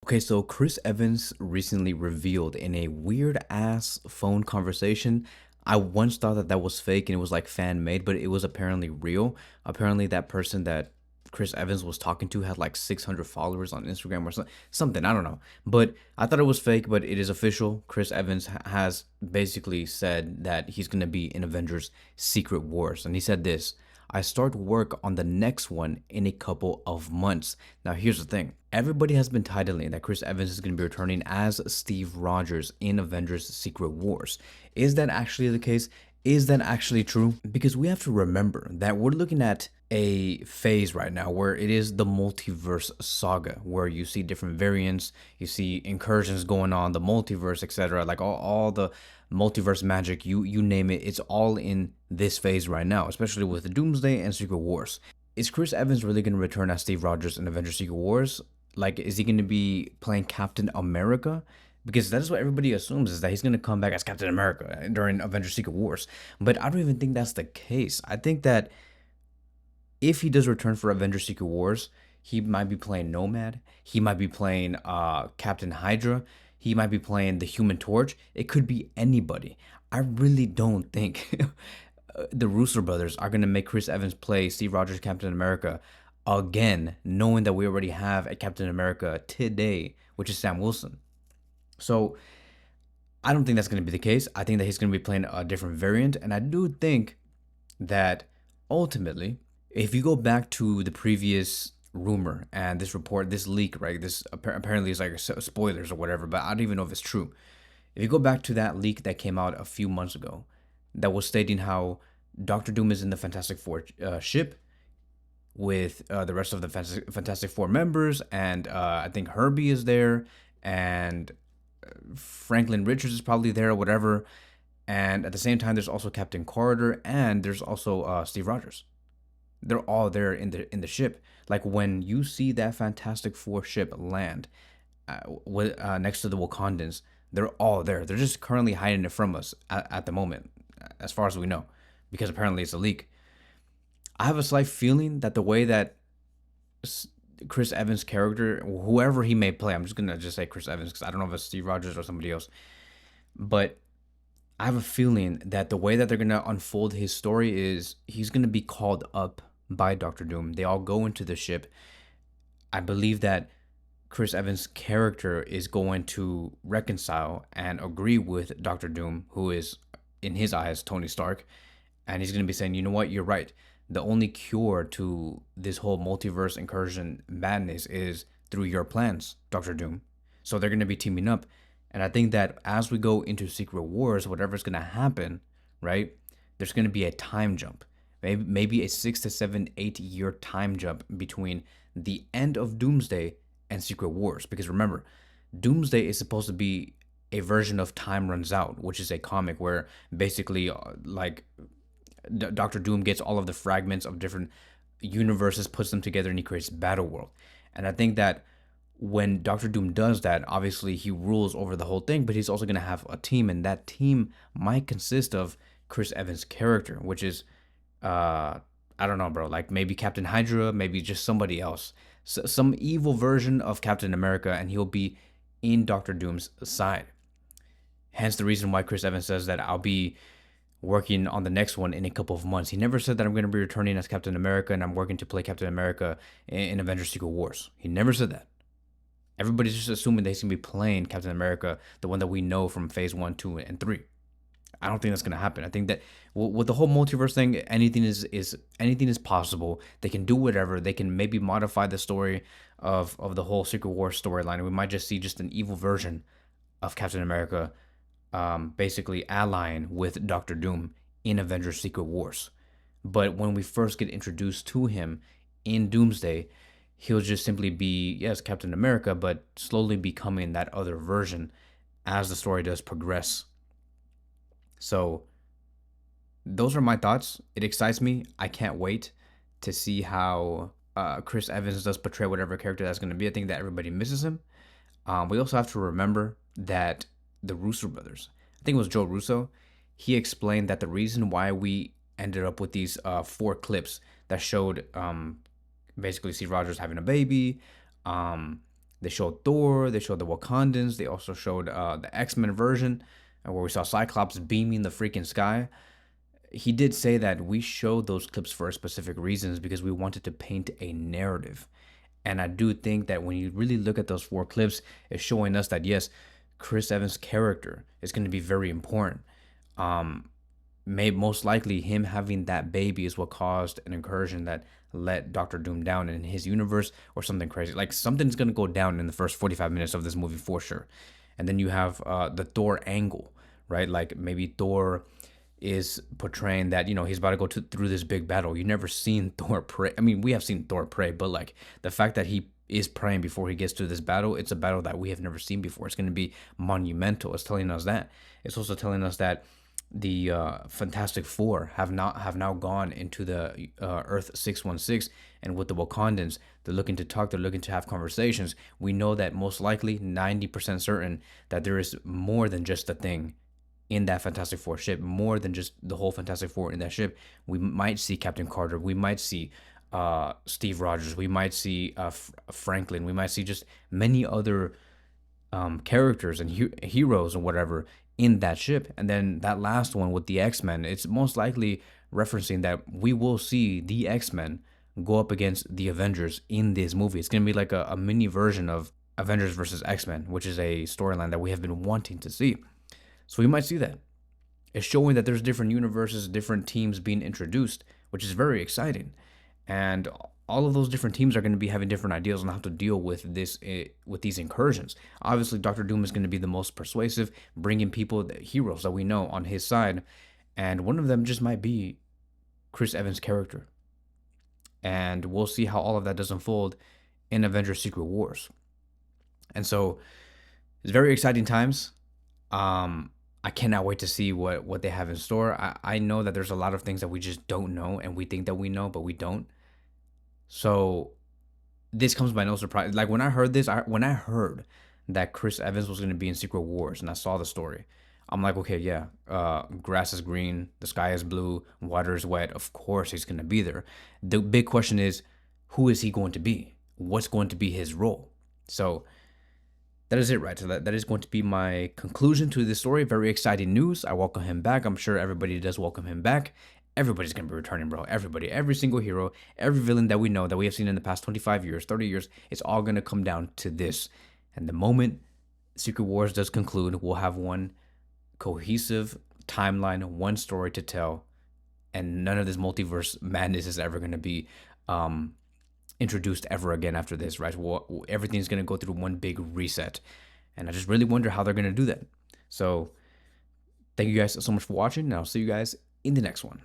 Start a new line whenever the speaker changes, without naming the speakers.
Okay, so Chris Evans recently revealed in a weird ass phone conversation. I once thought that that was fake and it was like fan made, but it was apparently real. Apparently, that person that Chris Evans was talking to had like 600 followers on Instagram or something. I don't know. But I thought it was fake, but it is official. Chris Evans has basically said that he's going to be in Avengers Secret Wars. And he said this: I start work on the next one in a couple of months. Now, here's the thing. Everybody has been titling that Chris Evans is going to be returning as Steve Rogers in Avengers Secret Wars. Is that actually the case? Is that actually true? Because we have to remember that we're looking at a phase right now where it is the Multiverse Saga, where you see different variants, you see incursions going on, the multiverse, etc. Like all the multiverse magic, you name it, it's all in this phase right now, especially with Doomsday and Secret Wars. Is Chris Evans really going to return as Steve Rogers in Avengers Secret Wars? Like, is he going to be playing Captain America? Because that is what everybody assumes, is that he's going to come back as Captain America during Avengers Secret Wars. But I don't even think that's the case. I think that if he does return for Avengers Secret Wars, he might be playing Nomad. He might be playing Captain Hydra. He might be playing the Human Torch. It could be anybody. I really don't think the Russo brothers are going to make Chris Evans play Steve Rogers Captain America again, knowing that we already have a Captain America today, which is Sam Wilson. So I don't think that's going to be the case. I think that he's going to be playing a different variant. And I do think that ultimately, if you go back to the previous rumor and this report, this leak, right? This apparently is like spoilers or whatever, but I don't even know if it's true. If you go back to that leak that came out a few months ago, that was stating how Doctor Doom is in the Fantastic Four ship with the rest of the Fantastic Four members, and I think Herbie is there, and Franklin Richards is probably there or whatever. And at the same time, there's also Captain Carter, and there's also Steve Rogers. They're all there in the ship. Like when you see that Fantastic Four ship land next to the Wakandans, they're all there. They're just currently hiding it from us at the moment, as far as we know, because apparently it's a leak. I have a slight feeling that the way that Chris Evans' character, whoever he may play, I'm just gonna just say Chris Evans because I don't know if it's Steve Rogers or somebody else, but I have a feeling that the way that they're gonna unfold his story is he's gonna be called up by Doctor Doom. They all go into the ship. I believe that Chris Evans' character is going to reconcile and agree with Doctor Doom, who is, in his eyes, Tony Stark, and he's gonna be saying, you know what, you're right. The only cure to this whole multiverse incursion madness is through your plans, Doctor Doom. So they're gonna be teaming up. And I think that as we go into Secret Wars, whatever's gonna happen, right? There's gonna be a time jump, maybe a 6 to 7, 8 year time jump between the end of Doomsday and Secret Wars. Because remember, Doomsday is supposed to be a version of Time Runs Out, which is a comic where basically like Doctor Doom gets all of the fragments of different universes, puts them together, and he creates Battleworld. And I think that when Doctor Doom does that, obviously he rules over the whole thing, but he's also going to have a team, and that team might consist of Chris Evans' character, which is, I don't know, bro, like maybe Captain Hydra, maybe just somebody else, some evil version of Captain America, and he'll be in Doctor Doom's side. Hence the reason why Chris Evans says that I'll be working on the next one in a couple of months. He never said that I'm going to be returning as Captain America and I'm working to play Captain America in Avengers Secret Wars. He never said that. Everybody's just assuming that he's going to be playing Captain America, the one that we know from phase 1, 2, and 3. I don't think that's going to happen. I think that with the whole multiverse thing, anything is possible. They can do whatever. They can maybe modify the story of the whole Secret Wars storyline. We might just see just an evil version of Captain America basically allying with Doctor Doom in Avengers Secret Wars. But when we first get introduced to him in Doomsday, he'll just simply be, yes, Captain America, but slowly becoming that other version as the story does progress. So those are my thoughts. It excites me. I can't wait to see how Chris Evans does portray whatever character that's going to be. I think that everybody misses him. We also have to remember that the Russo brothers, I think it was Joe Russo, he explained that the reason why we ended up with these 4 clips that showed basically Steve Rogers having a baby, They showed Thor, they showed the Wakandans, they also showed the X-Men version, where we saw Cyclops beaming the freaking sky. He did say that we showed those clips for specific reasons because we wanted to paint a narrative. And I do think that when you really look at those 4 clips, it's showing us that yes, Chris Evans' character is going to be very important. May most likely him having that baby is what caused an incursion that let Doctor Doom down in his universe, or something crazy. Like something's gonna go down in the first 45 minutes of this movie for sure. And then you have the Thor angle, right? Like maybe Thor is portraying that he's about to go through this big battle. You never seen Thor pray. I mean, we have seen Thor pray, but like the fact that he is praying before he gets to this battle, it's a battle that we have never seen before. It's going to be monumental. It's telling us that. It's also telling us that the Fantastic Four have now gone into the Earth 616, and with the Wakandans, they're looking to talk. They're looking to have conversations. We know that most likely 90% certain that there is more than just a thing in that Fantastic Four ship, more than just the whole Fantastic Four in that ship. We might see Captain Carter. We might see Steve Rogers. We might see Franklin. We might see just many other characters and heroes and whatever in that ship. And then that last one with the X-Men, it's most likely referencing that we will see the X-Men go up against the Avengers in this movie. It's going to be like a mini version of Avengers versus X-Men, which is a storyline that we have been wanting to see. So we might see that. It's showing that there's different universes, different teams being introduced, which is very exciting. And all of those different teams are going to be having different ideas on how to deal with with these incursions. Obviously, Doctor Doom is going to be the most persuasive, bringing people, the heroes that we know, on his side. And one of them just might be Chris Evans' character. And we'll see how all of that does unfold in Avengers Secret Wars. And so it's very exciting times. I cannot wait to see what they have in store. I know that there's a lot of things that we just don't know, and we think that we know, but we don't. So this comes by no surprise. Like when I heard this, when I heard that Chris Evans was going to be in Secret Wars, and I saw the story, I'm like, okay, yeah, grass is green, the sky is blue, water is wet. Of course, he's going to be there. The big question is, who is he going to be? What's going to be his role? So that is it, right? So that is going to be my conclusion to this story. Very exciting news. I welcome him back. I'm sure everybody does welcome him back. Everybody's going to be returning, bro. Everybody, every single hero, every villain that we know, that we have seen in the past 25 years, 30 years, it's all going to come down to this. And the moment Secret Wars does conclude, we'll have one cohesive timeline, one story to tell, and none of this multiverse madness is ever going to be introduced ever again after this, right? Well, everything's going to go through one big reset. And I just really wonder how they're going to do that. So thank you guys so much for watching, and I'll see you guys in the next one.